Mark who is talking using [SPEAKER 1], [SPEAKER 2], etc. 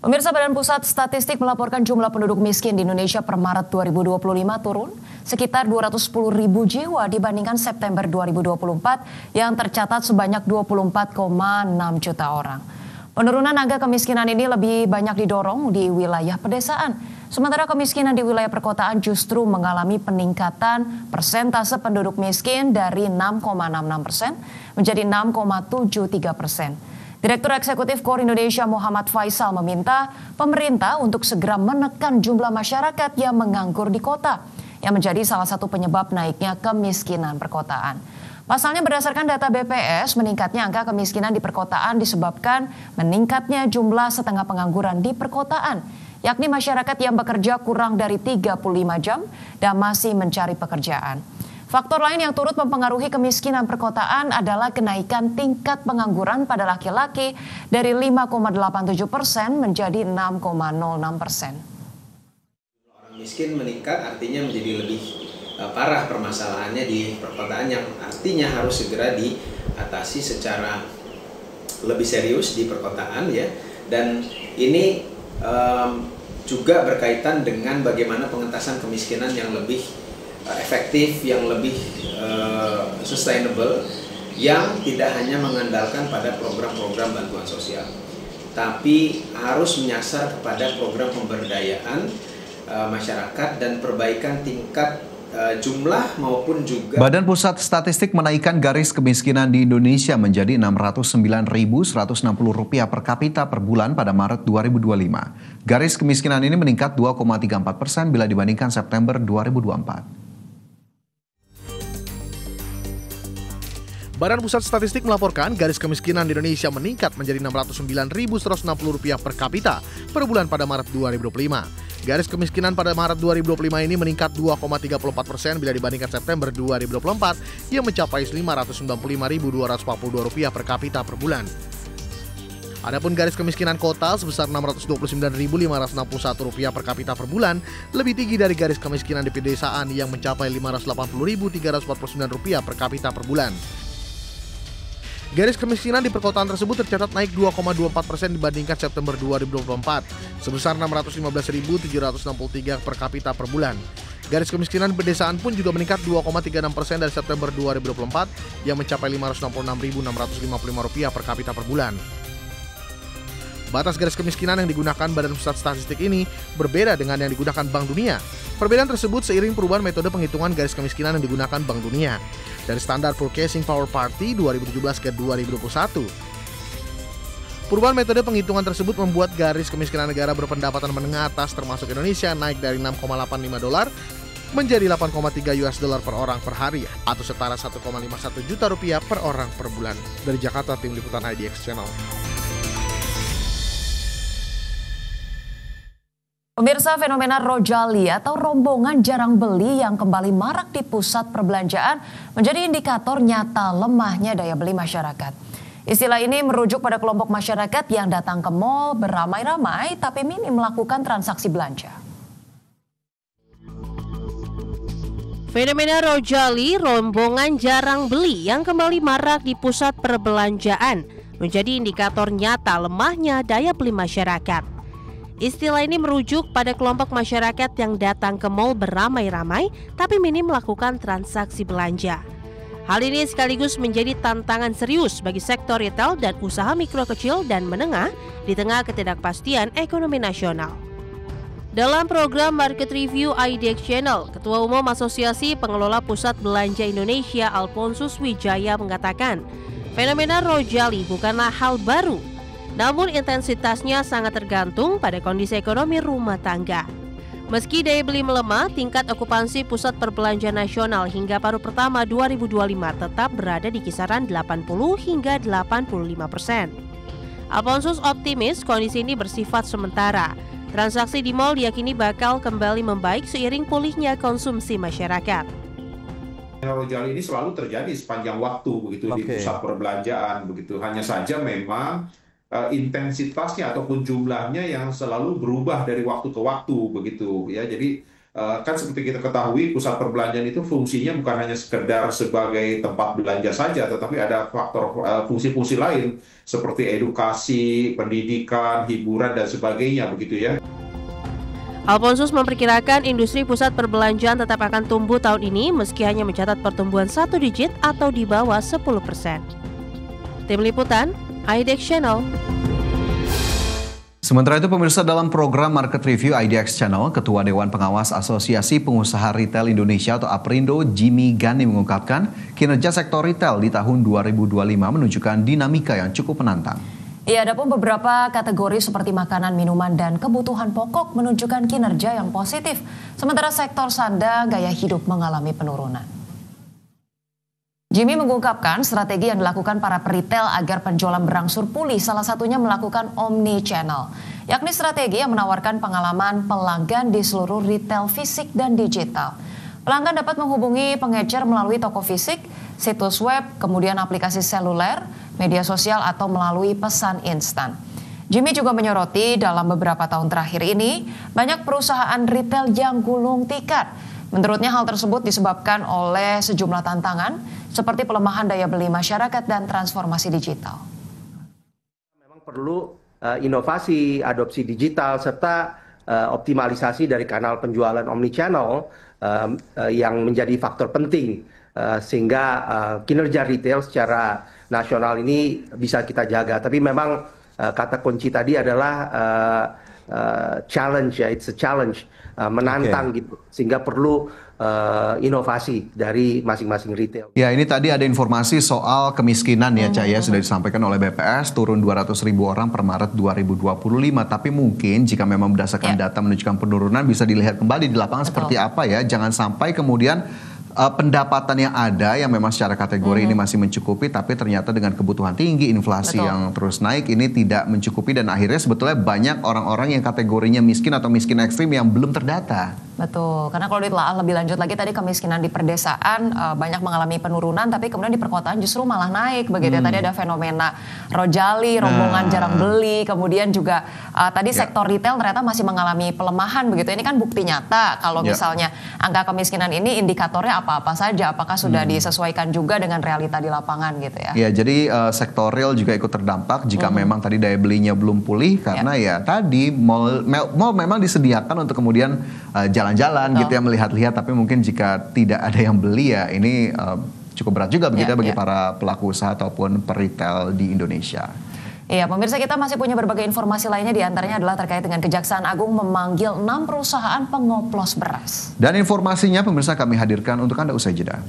[SPEAKER 1] Pemirsa, Badan Pusat Statistik melaporkan jumlah penduduk miskin di Indonesia per Maret 2025 turun sekitar 210.000 jiwa dibandingkan September 2024 yang tercatat sebanyak 24,6 juta orang. Penurunan angka kemiskinan ini lebih banyak didorong di wilayah pedesaan. Sementara kemiskinan di wilayah perkotaan justru mengalami peningkatan persentase penduduk miskin dari 6,66% menjadi 6,73%. Direktur Eksekutif KOR Indonesia Muhammad Faisal meminta pemerintah untuk segera menekan jumlah masyarakat yang menganggur di kota, yang menjadi salah satu penyebab naiknya kemiskinan perkotaan. Pasalnya berdasarkan data BPS, meningkatnya angka kemiskinan di perkotaan disebabkan meningkatnya jumlah setengah pengangguran di perkotaan, yakni masyarakat yang bekerja kurang dari 35 jam dan masih mencari pekerjaan. Faktor lain yang turut mempengaruhi kemiskinan perkotaan adalah kenaikan tingkat pengangguran pada laki-laki dari 5,87% menjadi 6,06%.
[SPEAKER 2] Orang miskin meningkat artinya menjadi lebih parah permasalahannya di perkotaan yang artinya harus segera diatasi secara lebih serius di perkotaan ya. Dan ini juga berkaitan dengan bagaimana pengentasan kemiskinan yang lebih efektif, yang lebih sustainable, yang tidak hanya mengandalkan pada program-program bantuan sosial, tapi harus menyasar kepada program pemberdayaan masyarakat dan perbaikan tingkat jumlah maupun juga.
[SPEAKER 3] Badan Pusat Statistik menaikkan garis kemiskinan di Indonesia menjadi Rp609.160 per kapita per bulan pada Maret 2025. Garis kemiskinan ini meningkat 2,34% bila dibandingkan September 2024.
[SPEAKER 4] Badan Pusat Statistik melaporkan garis kemiskinan di Indonesia meningkat menjadi Rp609.160 per kapita per bulan pada Maret 2025. Garis kemiskinan pada Maret 2025 ini meningkat 2,34% bila dibandingkan September 2024 yang mencapai Rp595.242 per kapita per bulan. Adapun garis kemiskinan kota sebesar Rp629.561 per kapita per bulan lebih tinggi dari garis kemiskinan di pedesaan yang mencapai Rp580.349 per kapita per bulan. Garis kemiskinan di perkotaan tersebut tercatat naik 2,24% dibandingkan September 2024, sebesar Rp611.763 per kapita per bulan. Garis kemiskinan pedesaan pun juga meningkat 2,36% dari September 2024 yang mencapai Rp566.655 per kapita per bulan. Batas garis kemiskinan yang digunakan Badan Pusat Statistik ini berbeda dengan yang digunakan Bank Dunia. Perbedaan tersebut seiring perubahan metode penghitungan garis kemiskinan yang digunakan Bank Dunia dari standar Purchasing Power Parity 2017 ke 2021. Perubahan metode penghitungan tersebut membuat garis kemiskinan negara berpendapatan menengah atas termasuk Indonesia naik dari $6,85 menjadi $8,3 per orang per hari atau setara Rp1,51 juta per orang per bulan. Dari Jakarta, tim liputan IDX Channel.
[SPEAKER 1] Pemirsa, fenomena rojali atau rombongan jarang beli yang kembali marak di pusat perbelanjaan menjadi indikator nyata lemahnya daya beli masyarakat. Istilah ini merujuk pada kelompok masyarakat yang datang ke mal beramai-ramai tapi minim melakukan transaksi belanja.
[SPEAKER 5] Fenomena rojali, rombongan jarang beli yang kembali marak di pusat perbelanjaan menjadi indikator nyata lemahnya daya beli masyarakat. Istilah ini merujuk pada kelompok masyarakat yang datang ke mal beramai-ramai tapi minim melakukan transaksi belanja. Hal ini sekaligus menjadi tantangan serius bagi sektor retail dan usaha mikro kecil dan menengah di tengah ketidakpastian ekonomi nasional. Dalam program Market Review IDX Channel, Ketua Umum Asosiasi Pengelola Pusat Belanja Indonesia Alphonsus Wijaya mengatakan, fenomena rojali bukanlah hal baru, namun intensitasnya sangat tergantung pada kondisi ekonomi rumah tangga. Meski daya beli melemah, tingkat okupansi pusat perbelanjaan nasional hingga paruh pertama 2025 tetap berada di kisaran 80 hingga 85%. Alphonsus optimis kondisi ini bersifat sementara. Transaksi di mal diyakini bakal kembali membaik seiring pulihnya konsumsi masyarakat.
[SPEAKER 6] Rojali ini selalu terjadi sepanjang waktu begitu di pusat perbelanjaan begitu. Hanya saja memang intensitasnya ataupun jumlahnya yang selalu berubah dari waktu ke waktu begitu ya. Jadi kan seperti kita ketahui pusat perbelanjaan itu fungsinya bukan hanya sekedar sebagai tempat belanja saja, tetapi ada faktor fungsi-fungsi lain seperti edukasi, pendidikan, hiburan dan sebagainya begitu ya.
[SPEAKER 5] Alphonsus memperkirakan industri pusat perbelanjaan tetap akan tumbuh tahun ini meski hanya mencatat pertumbuhan 1 digit atau di bawah 10%. Tim Liputan, IDX Channel.
[SPEAKER 3] Sementara itu pemirsa, dalam program Market Review IDX Channel, Ketua Dewan Pengawas Asosiasi Pengusaha Retail Indonesia atau APRindo, Jimmy Gani mengungkapkan kinerja sektor retail di tahun 2025 menunjukkan dinamika yang cukup menantang.
[SPEAKER 1] Ya, ada pun beberapa kategori seperti makanan, minuman, dan kebutuhan pokok menunjukkan kinerja yang positif. Sementara sektor sandang gaya hidup mengalami penurunan. Jimmy mengungkapkan strategi yang dilakukan para peritel agar penjualan berangsur pulih, salah satunya melakukan omni-channel, yakni strategi yang menawarkan pengalaman pelanggan di seluruh retail fisik dan digital. Pelanggan dapat menghubungi pengecer melalui toko fisik, situs web, kemudian aplikasi seluler, media sosial, atau melalui pesan instan. Jimmy juga menyoroti dalam beberapa tahun terakhir ini, banyak perusahaan retail yang gulung tikar. Menurutnya hal tersebut disebabkan oleh sejumlah tantangan seperti pelemahan daya beli masyarakat dan transformasi digital.
[SPEAKER 7] Memang perlu inovasi, adopsi digital, serta optimalisasi dari kanal penjualan omnichannel yang menjadi faktor penting sehingga kinerja retail secara nasional ini bisa kita jaga. Tapi memang kata kunci tadi adalah challenge, ya, it's a challenge, menantang gitu, sehingga perlu inovasi dari masing-masing retail.
[SPEAKER 3] Ya, ini tadi ada informasi soal kemiskinan ya, Cak, ya, sudah disampaikan oleh BPS, turun 200.000 orang per Maret 2025. Tapi mungkin jika memang berdasarkan data menunjukkan penurunan, bisa dilihat kembali di lapangan seperti apa ya. Jangan sampai kemudian pendapatan yang ada yang memang secara kategori ini masih mencukupi, tapi ternyata dengan kebutuhan tinggi, inflasi yang terus naik ini tidak mencukupi, dan akhirnya sebetulnya banyak orang-orang yang kategorinya miskin atau miskin ekstrim yang belum terdata.
[SPEAKER 1] Betul, karena kalau ditelaah lebih lanjut lagi tadi kemiskinan di pedesaan banyak mengalami penurunan, tapi kemudian di perkotaan justru malah naik begitu. Tadi ada fenomena Rojali, rombongan jarang beli, kemudian juga tadi sektor retail ternyata masih mengalami pelemahan begitu. Ini kan bukti nyata kalau misalnya angka kemiskinan ini indikatornya apa-apa saja, apakah sudah disesuaikan juga dengan realita di lapangan gitu ya.
[SPEAKER 3] Ya, jadi sektor real juga ikut terdampak jika memang tadi daya belinya belum pulih, karena ya tadi mall memang disediakan untuk kemudian jalan-jalan gitu ya, melihat-lihat, tapi mungkin jika tidak ada yang beli ya ini cukup berat juga begitu bagi para pelaku usaha ataupun peritel di Indonesia.
[SPEAKER 1] Iya, pemirsa, kita masih punya berbagai informasi lainnya, diantaranya adalah terkait dengan Kejaksaan Agung memanggil 6 perusahaan pengoplos beras.
[SPEAKER 3] Dan informasinya pemirsa kami hadirkan untuk Anda usai jeda.